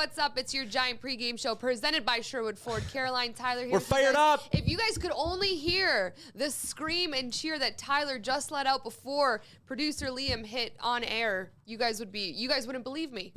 what's up? It's your Giant pregame show presented by Sherwood Ford. Caroline, Tyler here. We're fired up. If you guys could only hear the scream and cheer that Tyler just let out before producer Liam hit on air, you guys wouldn't believe me.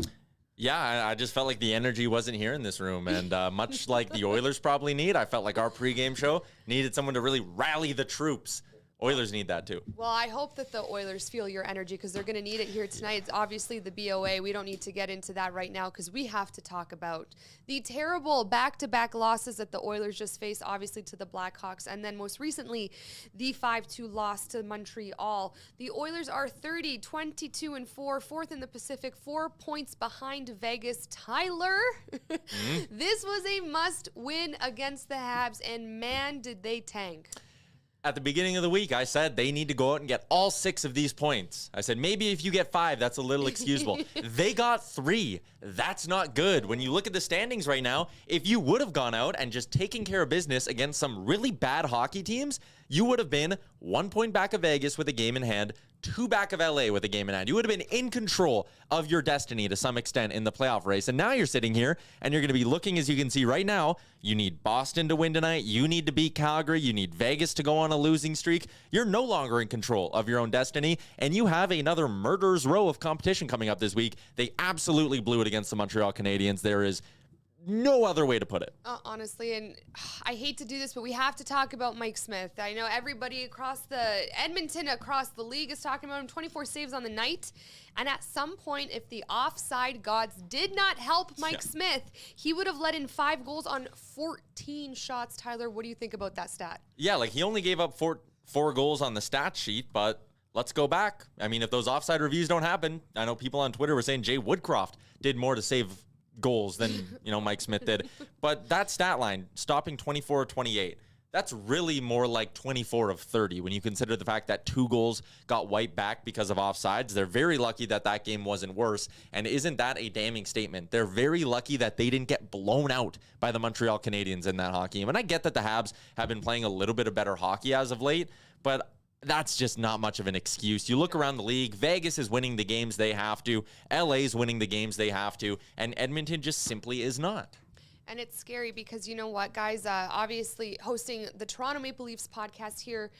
Yeah, I just felt like the energy wasn't here in this room. And much like the Oilers probably need, I felt like our pregame show needed someone to really rally the troops. Oilers need that too. Well, I hope that the Oilers feel your energy because they're going to need it here tonight. It's obviously the BOA. We don't need to get into that right now because we have to talk about the terrible back-to-back losses that the Oilers just faced, obviously to the Blackhawks, and then most recently the 5-2 loss to Montreal. The Oilers are 30, 22-4, fourth in the Pacific, 4 points behind Vegas. Tyler, this was a must-win against the Habs, and man, did they tank. At the beginning of the week, I said they need to go out and get all 6 of these points. I said, maybe if you get 5, that's a little excusable. They got 3. That's not good. When you look at the standings right now, if you would have gone out and just taken care of business against some really bad hockey teams, you would have been 1 point back of Vegas with a game in hand, 2 back of LA with a game in hand. You would have been in control of your destiny to some extent in the playoff race. And now you're sitting here and you're going to be looking, as you can see right now, you need Boston to win tonight. You need to beat Calgary. You need Vegas to go on a losing streak. You're no longer in control of your own destiny. And you have another murderer's row of competition coming up this week. They absolutely blew it against the Montreal Canadiens. There is no other way to put it. Honestly, and I hate to do this, but we have to talk about Mike Smith. I know everybody across Edmonton, across the league is talking about him. 24 saves on the night. And at some point, if the offside gods did not help Mike Smith, he would have let in 5 goals on 14 shots. Tyler, what do you think about that stat? Yeah, like he only gave up four goals on the stat sheet, but let's go back. I mean, if those offside reviews don't happen, I know people on Twitter were saying Jay Woodcroft did more to save goals than Mike Smith did. But that stat line, stopping 24 or 28, that's really more like 24 of 30 when you consider the fact that 2 goals got wiped back because of offsides. They're very lucky that that game wasn't worse. And isn't that a damning statement? They're very lucky that they didn't get blown out by the Montreal Canadiens in that hockey game. And I get that the Habs have been playing a little bit of better hockey as of late, but that's just not much of an excuse. You look around the league, Vegas is winning the games they have to, LA's winning the games they have to, and Edmonton just simply is not. And it's scary because you know what, guys, obviously hosting the Toronto Maple Leafs podcast here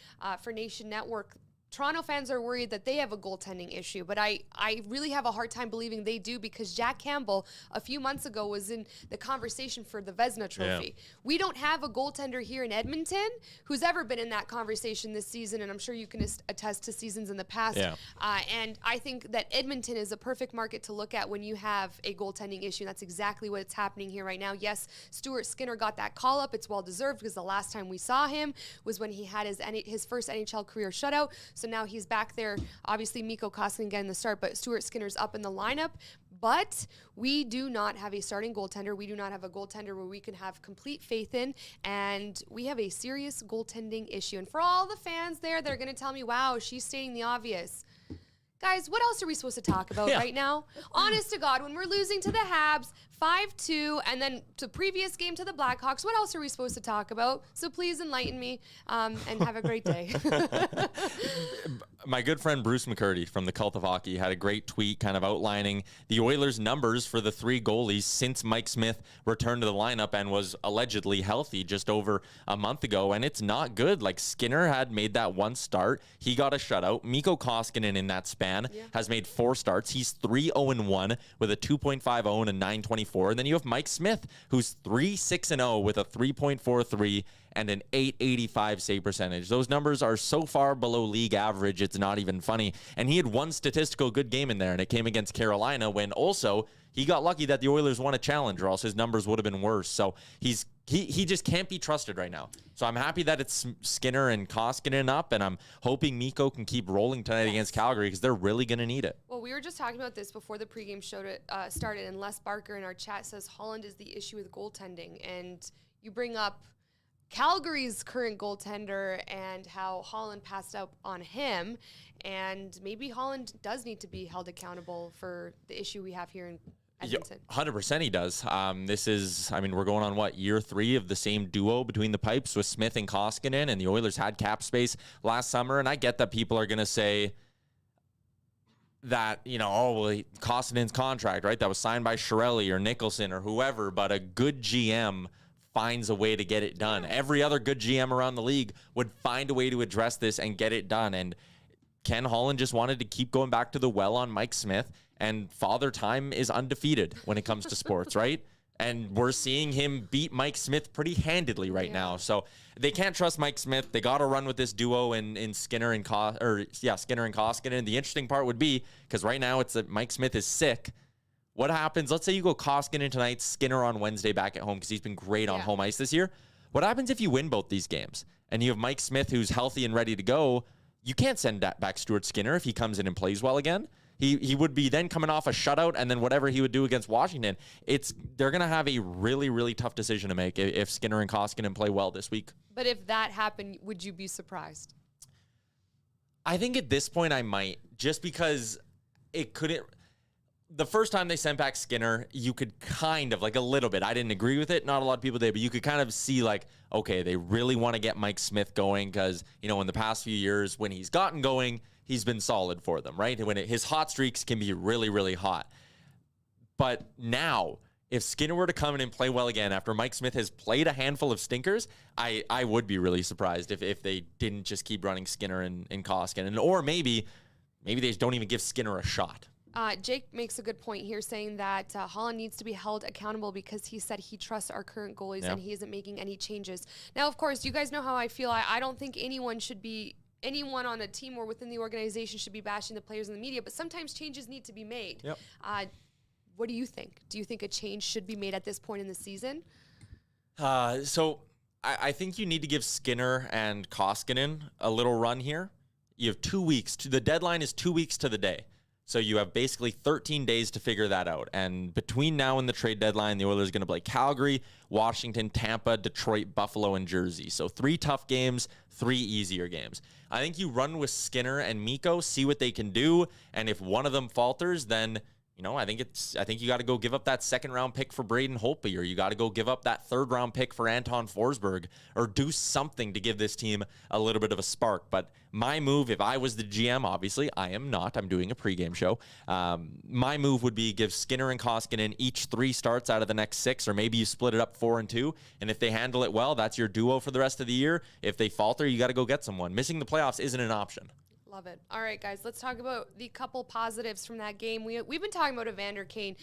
for Nation Network, Toronto fans are worried that they have a goaltending issue, but I really have a hard time believing they do because Jack Campbell a few months ago was in the conversation for the Vezina Trophy. Yeah. We don't have a goaltender here in Edmonton who's ever been in that conversation this season, and I'm sure you can attest to seasons in the past. Yeah. And I think that Edmonton is a perfect market to look at when you have a goaltending issue. That's exactly what's happening here right now. Yes, Stuart Skinner got that call-up. It's well-deserved because the last time we saw him was when he had his first NHL career shutout. So now he's back there. Obviously, Mikko Koskinen getting the start, but Stuart Skinner's up in the lineup. But we do not have a starting goaltender. We do not have a goaltender where we can have complete faith in, and we have a serious goaltending issue. And for all the fans there, they're going to tell me, wow, she's stating the obvious. Guys, what else are we supposed to talk about right now? Honest to God, when we're losing to the Habs 5-2 and then the previous game to the Blackhawks, what else are we supposed to talk about? So please enlighten me and have a great day. My good friend Bruce McCurdy from the Cult of Hockey had a great tweet kind of outlining the Oilers' numbers for the 3 goalies since Mike Smith returned to the lineup and was allegedly healthy just over a month ago, and it's not good. Like, Skinner had made that 1 start. He got a shutout. Mikko Koskinen in that span has made 4 starts. He's 3-0-1 with a 2.50 and a 924. And then you have Mike Smith, who's 3-6-0 with a 3.43 and an 885 save percentage. Those numbers are so far below league average, it's not even funny. And he had 1 statistical good game in there, and it came against Carolina when also he got lucky that the Oilers won a challenge, or else his numbers would have been worse. So he just can't be trusted right now. So I'm happy that it's Skinner and Koskinen up, and I'm hoping Mikko can keep rolling tonight against Calgary because they're really going to need it. Well, we were just talking about this before the pregame show started, and Les Barker in our chat says Holland is the issue with goaltending. And you bring up Calgary's current goaltender and how Holland passed up on him, and maybe Holland does need to be held accountable for the issue we have here in Edmonton. 100% he does. We're going on, year 3 of the same duo between the pipes with Smith and Koskinen, and the Oilers had cap space last summer, and I get that people are going to say, that, Kostinen's contract, right? That was signed by Chiarelli or Nicholson or whoever, but a good GM finds a way to get it done. Every other good GM around the league would find a way to address this and get it done. And Ken Holland just wanted to keep going back to the well on Mike Smith, and Father Time is undefeated when it comes to sports, right? And we're seeing him beat Mike Smith pretty handedly right now. So they can't trust Mike Smith. They got to run with this duo in Skinner and Koskinen. The interesting part would be, because right now it's that Mike Smith is sick. What happens? Let's say you go Koskinen tonight, Skinner on Wednesday back at home, because he's been great on home ice this year. What happens if you win both these games and you have Mike Smith who's healthy and ready to go? You can't send back Stuart Skinner if he comes in and plays well again. He would be then coming off a shutout, and then whatever he would do against Washington, they're going to have a really, really tough decision to make if Skinner and Koskinen play well this week. But if that happened, would you be surprised? I think at this point I might, just because it couldn't. The first time they sent back Skinner, you could kind of, like a little bit, I didn't agree with it. Not a lot of people did, but you could kind of see like, okay, they really want to get Mike Smith going because, in the past few years when he's gotten going, he's been solid for them, right? His hot streaks can be really, really hot. But now, if Skinner were to come in and play well again after Mike Smith has played a handful of stinkers, I would be really surprised if they didn't just keep running Skinner and Koskinen. Or maybe they just don't even give Skinner a shot. Jake makes a good point here, saying that Holland needs to be held accountable because he said he trusts our current goalies and he isn't making any changes. Now, of course, you guys know how I feel. I don't think anyone on a team or within the organization should be bashing the players in the media, but sometimes changes need to be made. Yep. What do you think? Do you think a change should be made at this point in the season? So I think you need to give Skinner and Koskinen a little run here. You have 2 weeks. The deadline is 2 weeks to the day. So you have basically 13 days to figure that out. And between now and the trade deadline, the Oilers are going to play Calgary, Washington, Tampa, Detroit, Buffalo, and Jersey. So 3 tough games, 3 easier games. I think you run with Skinner and Mikko, see what they can do. And if one of them falters, then I think you got to go give up that 2nd round pick for Braden Holtby, or you got to go give up that 3rd round pick for Anton Forsberg, or do something to give this team a little bit of a spark. But my move, if I was the GM, obviously I am not, I'm doing a pregame show. My move would be give Skinner and Koskinen each 3 starts out of the next 6, or maybe you split it up 4 and 2. And if they handle it well, that's your duo for the rest of the year. If they falter, you got to go get someone. Missing the playoffs isn't an option. Love it. All right, guys, let's talk about the couple positives from that game. We've been talking about Evander Kane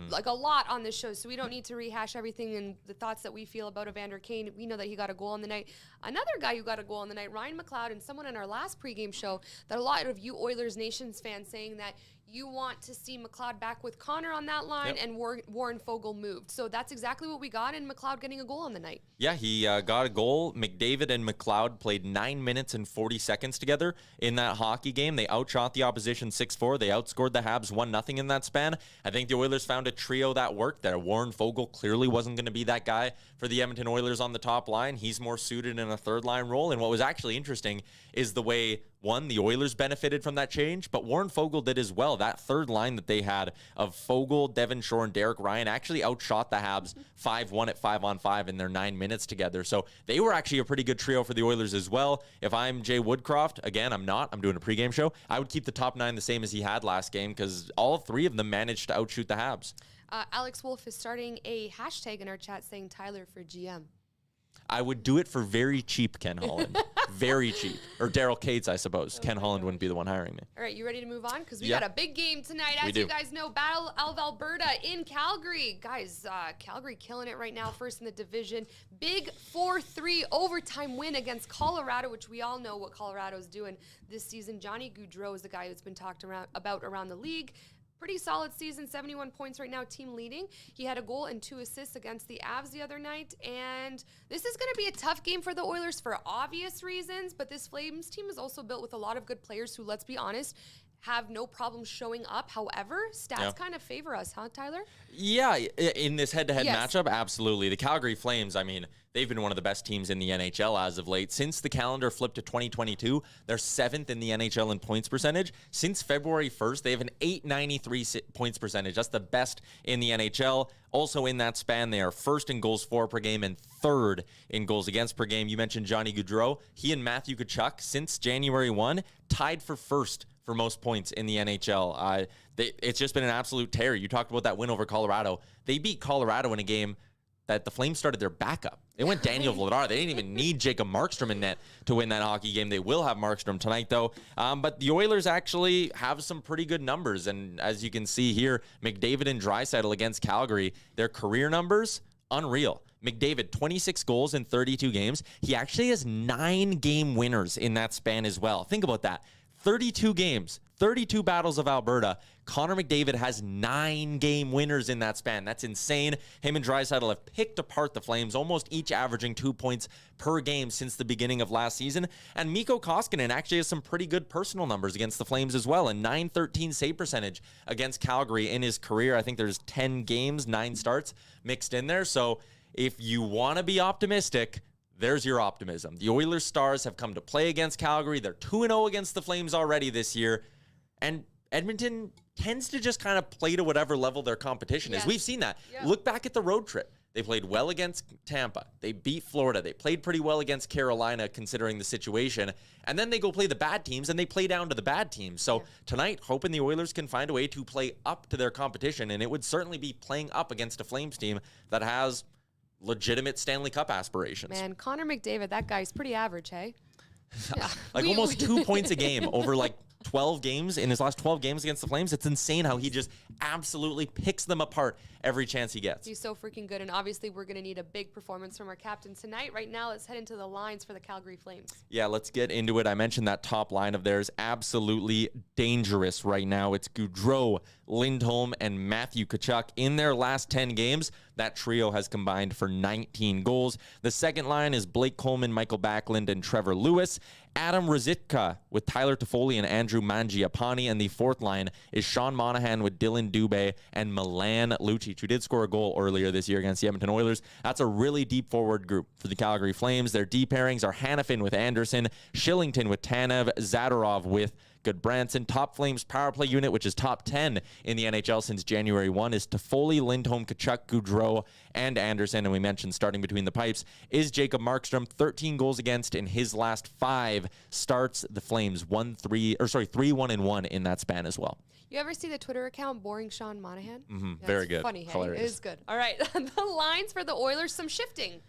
like a lot on this show, so we don't need to rehash everything and the thoughts that we feel about Evander Kane. We know that he got a goal on the night. Another guy who got a goal on the night, Ryan McLeod, and someone in our last pregame show that a lot of you Oilers Nations fans saying that you want to see McLeod back with Connor on that line and Warren Foegele moved. So that's exactly what we got, and McLeod getting a goal on the night. Yeah, he got a goal. McDavid and McLeod played 9 minutes and 40 seconds together in that hockey game. They outshot the opposition 6-4. They outscored the Habs 1-0 in that span. I think the Oilers found a trio that worked there. Warren Foegele clearly wasn't going to be that guy for the Edmonton Oilers on the top line. He's more suited in a 3rd-line role. And what was actually interesting is the way, one, the Oilers benefited from that change, but Warren Foegele did as well. That 3rd line that they had of Foegele, Devon Shore, and Derek Ryan actually outshot the Habs 5-1 at 5-on-5 in their 9 minutes together. So they were actually a pretty good trio for the Oilers as well. If I'm Jay Woodcroft, again, I'm not. I'm doing a pregame show. I would keep the top 9 the same as he had last game because all 3 of them managed to outshoot the Habs. Alex Wolf is starting a hashtag in our chat saying Tyler for GM. I would do it for very cheap, Ken Holland. Very cheap. Or Daryl Cates, I suppose. Ken Holland wouldn't be the one hiring me. All right, you ready to move on? Because we got a big game tonight. As you guys know, Battle of Alberta in Calgary. Guys, Calgary killing it right now, first in the division. Big 4-3 overtime win against Colorado, which we all know what Colorado's doing this season. Johnny Gaudreau is the guy who's been talked about around the league. Pretty solid season, 71 points right now, team leading. He had a goal and 2 assists against the Avs the other night. And this is going to be a tough game for the Oilers for obvious reasons. But this Flames team is also built with a lot of good players who, let's be honest, have no problem showing up. However, stats kind of favor us, huh, Tyler? Yeah, in this head-to-head matchup, absolutely. The Calgary Flames, I mean, they've been one of the best teams in the NHL as of late. Since the calendar flipped to 2022, they're 7th in the NHL in points percentage. Since February 1st, they have an .893 points percentage. That's the best in the NHL. Also in that span, they are 1st in goals for per game and 3rd in goals against per game. You mentioned Johnny Gaudreau. He and Matthew Tkachuk, since January 1, tied for 1st for most points in the NHL. It's just been an absolute tear. You talked about that win over Colorado. They beat Colorado in a game that the Flames started their backup. They went Daniel Vladar. They didn't even need Jacob Markstrom in net to win that hockey game. They will have Markstrom tonight, though. But the Oilers actually have some pretty good numbers. And as you can see here, McDavid and DRAISAITL against Calgary, their career numbers, unreal. McDavid, 26 goals in 32 games. He actually has 9 game winners in that span as well. Think about that. 32 games, 32 battles of Alberta. Connor McDavid has 9 game winners in that span. That's insane. Him and DRAISAITL have picked apart the Flames, almost each averaging 2 points per game since the beginning of last season. And Mikko Koskinen actually has some pretty good personal numbers against the Flames as well. A .913 save percentage against Calgary in his career. I think there's 10 games, 9 starts mixed in there. So if you want to be optimistic, there's your optimism. The Oilers Stars have come to play against Calgary. They're 2-0 against the Flames already this year. And Edmonton tends to just kind of play to whatever level their competition is. We've seen that. Yeah. Look back at the road trip. They played well against Tampa. They beat Florida. They played pretty well against Carolina, considering the situation. And then they go play the bad teams, and they play down to the bad teams. So tonight, hoping the Oilers can find a way to play up to their competition. And it would certainly be playing up against a Flames team that has legitimate Stanley Cup aspirations. Man, Connor McDavid, that guy's pretty average, hey? Yeah. Almost 2 points a game over 12 games in his last 12 games against the Flames. It's insane how he just absolutely picks them apart every chance he gets. He's so freaking good, and obviously we're going to need a big performance from our captain tonight. Right now, let's head into the lines for the Calgary Flames. Yeah, let's get into it. I mentioned that top line of theirs, absolutely dangerous right now. It's Gaudreau, Lindholm, and Matthew Tkachuk. In their last 10 games, that trio has combined for 19 goals. The second line is Blake Coleman, Michael Backlund, and Trevor Lewis. Adam Ruzicka with Tyler Toffoli and Andrew Mangiapane. And the fourth line is Sean Monahan with Dylan Dubé and Milan Lucic, who did score a goal earlier this year against the Edmonton Oilers. That's a really deep forward group for the Calgary Flames. Their D pairings are Hanifin with Anderson, Shillington with Tanev, Zadorov with Goodbranson. Top Flames power play unit, which is top 10 in the NHL since January 1, is Toffoli, Lindholm, Tkachuk, Gaudreau, and Anderson. And we mentioned starting between the pipes is Jacob Markstrom, 13 goals against in his last 5 starts. The Flames 3-1-1 in that span as well. You ever see the Twitter account Boring Sean Monahan? Very good. Funny, hey? Hilarious. It is good. All right, the lines for the Oilers, some shifting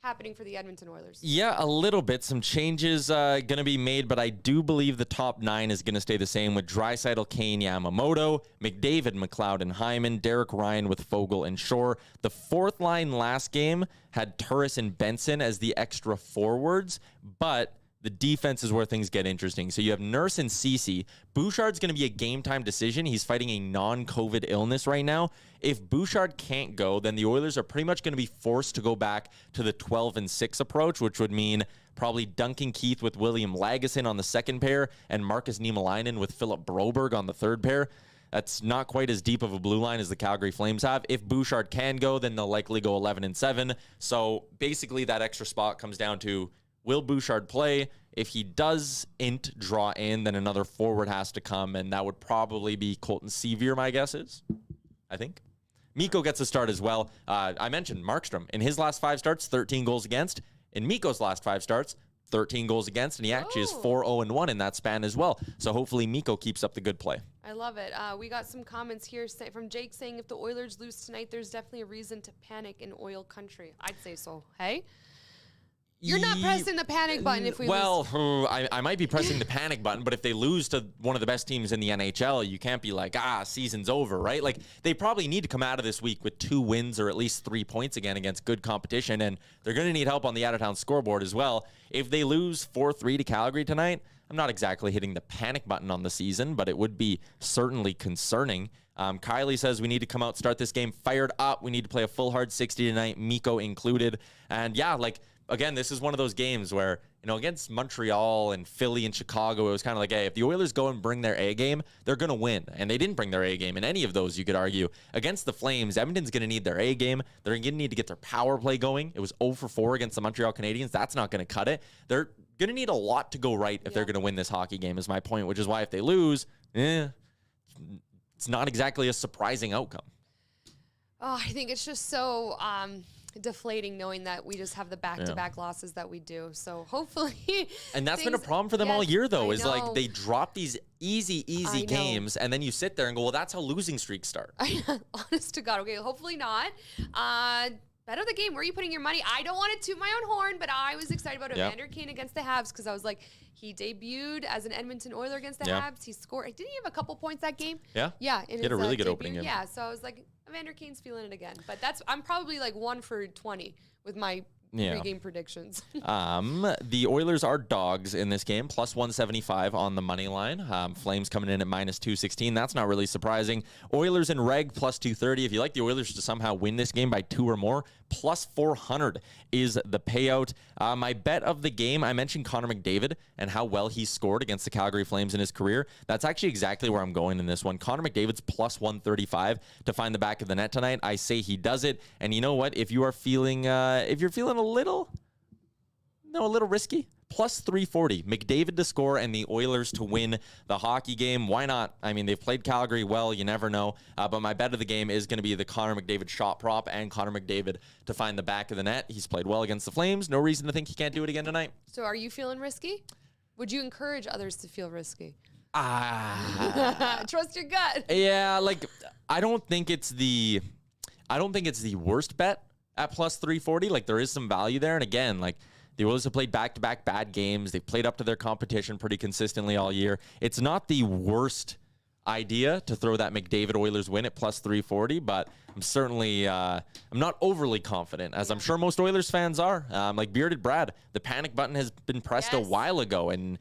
happening for the Edmonton Oilers. Yeah, a little bit. Some changes going to be made, but I do believe the top 9 is going to stay the same with DRAISAITL, Kane, Yamamoto, McDavid, McLeod, and Hyman, Derek Ryan with Fogle and Shore. The fourth line last game had Turris and Benson as the extra forwards, but the defense is where things get interesting. So you have Nurse and Ceci. Bouchard's going to be a game-time decision. He's fighting a non-COVID illness right now. If Bouchard can't go, then the Oilers are pretty much going to be forced to go back to the 12-6 approach, which would mean probably Duncan Keith with William Lagesson on the second pair and Marcus Niemelainen with Philip Broberg on the third pair. That's not quite as deep of a blue line as the Calgary Flames have. If Bouchard can go, then they'll likely go 11-7. So basically that extra spot comes down to, will Bouchard play? If he doesn't draw in, then another forward has to come, and that would probably be Colton Sevier, my guess is, I think. Mikko gets a start as well. I mentioned Markstrom. In his last 5 starts, 13 goals against. In Mikko's last 5 starts, 13 goals against, and he actually is 4-0-1 in that span as well. So hopefully Mikko keeps up the good play. I love it. We got some comments here from Jake saying if the Oilers lose tonight, there's definitely a reason to panic in oil country. I'd say so. Hey? You're not pressing the panic button if we lose. I might be pressing the panic button, but if they lose to one of the best teams in the NHL, you can't be like, season's over, right? Like, they probably need to come out of this week with 2 wins or at least 3 points again against good competition, and they're going to need help on the out-of-town scoreboard as well. If they lose 4-3 to Calgary tonight, I'm not exactly hitting the panic button on the season, but it would be certainly concerning. Kylie says we need to come out, start this game fired up. We need to play a full hard 60 tonight, Mikko included. And yeah, again, this is one of those games where, against Montreal and Philly and Chicago, it was kind of like, hey, if the Oilers go and bring their A game, they're going to win. And they didn't bring their A game in any of those, you could argue. Against the Flames, Edmonton's going to need their A game. They're going to need to get their power play going. It was 0-4 against the Montreal Canadiens. That's not going to cut it. They're going to need a lot to go right if they're going to win this hockey game, is my point, which is why if they lose, it's not exactly a surprising outcome. Oh, I think it's just so... deflating knowing that we just have the back-to-back losses that we do. So hopefully, and that's been a problem for them all year, though. Is like they drop these easy games, and then you sit there and go, "Well, that's how losing streaks start." Honest to God. Okay, hopefully not. Bet of the game. Where are you putting your money? I don't want to toot my own horn, but I was excited about Evander Kane against the Habs because I was like, he debuted as an Edmonton Oiler against the Habs. He scored. Didn't he have a couple points that game? Yeah. Yeah. He had a really good opening game. Yeah. So I was like, Evander Kane's feeling it again. But I'm probably like 1 for 20 with my pre-game predictions. The Oilers are dogs in this game, plus 175 on the money line. Flames coming in at minus 216. That's not really surprising. Oilers and reg plus 230. If you like the Oilers to somehow win this game by 2 or more, plus 400 is the payout. My bet of the game, I mentioned Connor McDavid and how well he scored against the Calgary Flames in his career. That's actually exactly where I'm going in this one. Connor McDavid's plus 135 to find the back of the net tonight. I say he does it. And you know what? If you're feeling a little risky, plus 340. McDavid to score and the Oilers to win the hockey game. Why not? I mean, they've played Calgary well. You never know. But my bet of the game is going to be the Connor McDavid shot prop and Connor McDavid to find the back of the net. He's played well against the Flames. No reason to think he can't do it again tonight. So are you feeling risky? Would you encourage others to feel risky? Trust your gut. Yeah, I don't think it's the worst bet at plus 340. Like, there is some value there. And again, the Oilers have played back-to-back bad games. They've played up to their competition pretty consistently all year. It's not the worst idea to throw that McDavid Oilers win at plus 340, but I'm certainly I'm not overly confident, as I'm sure most Oilers fans are. Like Bearded Brad, the panic button has been pressed a while ago, and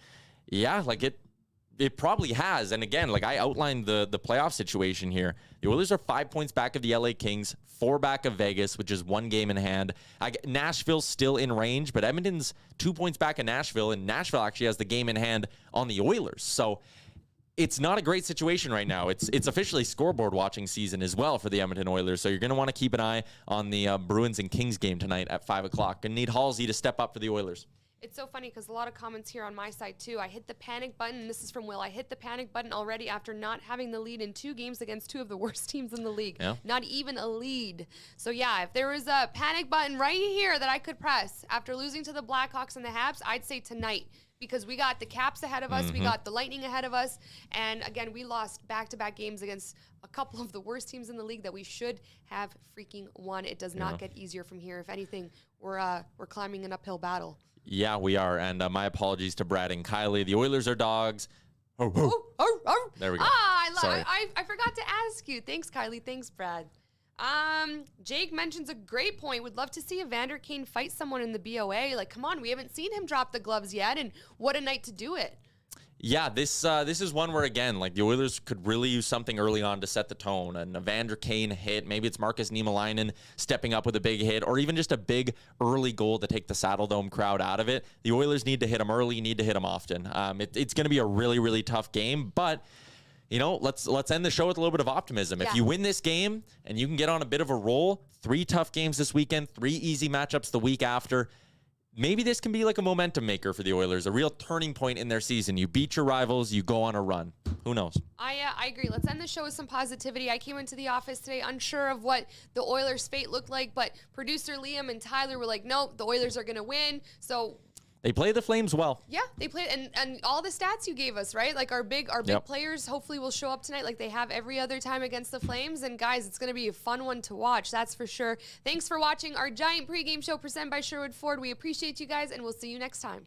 it probably has. And again, I outlined the playoff situation here. The Oilers are 5 points back of the LA Kings, 4 back of Vegas, which is 1 game in hand. Nashville's still in range, but Edmonton's 2 points back of Nashville, and Nashville actually has the game in hand on the Oilers. So it's not a great situation right now. It's officially scoreboard watching season as well for the Edmonton Oilers. So you're going to want to keep an eye on the Bruins and Kings game tonight at 5 o'clock. And need Halsey to step up for the Oilers. It's so funny because a lot of comments here on my side, too. I hit the panic button. This is from Will. I hit the panic button already after not having the lead in 2 games against 2 of the worst teams in the league. Yeah. Not even a lead. So, yeah, if there was a panic button right here that I could press after losing to the Blackhawks and the Habs, I'd say tonight. Because we got the Caps ahead of us. We got the Lightning ahead of us. And, again, we lost back-to-back games against a couple of the worst teams in the league that we should have freaking won. It does not get easier from here. If anything, we're climbing an uphill battle. Yeah, we are. And my apologies to Brad and Kylie. The Oilers are dogs. There we go. I forgot to ask you. Thanks, Kylie. Thanks, Brad. Jake mentions a great point. Would love to see Evander Kane fight someone in the BOA. Come on, we haven't seen him drop the gloves yet, and what a night to do it. Yeah, this is one where, again, the Oilers could really use something early on to set the tone. An Evander Kane hit, maybe it's Marcus Niemelainen stepping up with a big hit, or even just a big early goal to take the Saddle Dome crowd out of it. The Oilers need to hit them early, need to hit them often. It's going to be a really, really tough game, but let's end the show with a little bit of optimism. Yeah. If you win this game and you can get on a bit of a roll, 3 tough games this weekend, 3 easy matchups the week after, maybe this can be a momentum maker for the Oilers, a real turning point in their season. You beat your rivals, you go on a run. Who knows? I agree. Let's end the show with some positivity. I came into the office today unsure of what the Oilers' fate looked like, but producer Liam and Tyler were like, nope, the Oilers are going to win. So they play the Flames well. Yeah, they play, and all the stats you gave us, right? Our big players hopefully will show up tonight like they have every other time against the Flames. And guys, it's going to be a fun one to watch, that's for sure. Thanks for watching our giant pregame show presented by Sherwood Ford. We appreciate you guys, and we'll see you next time.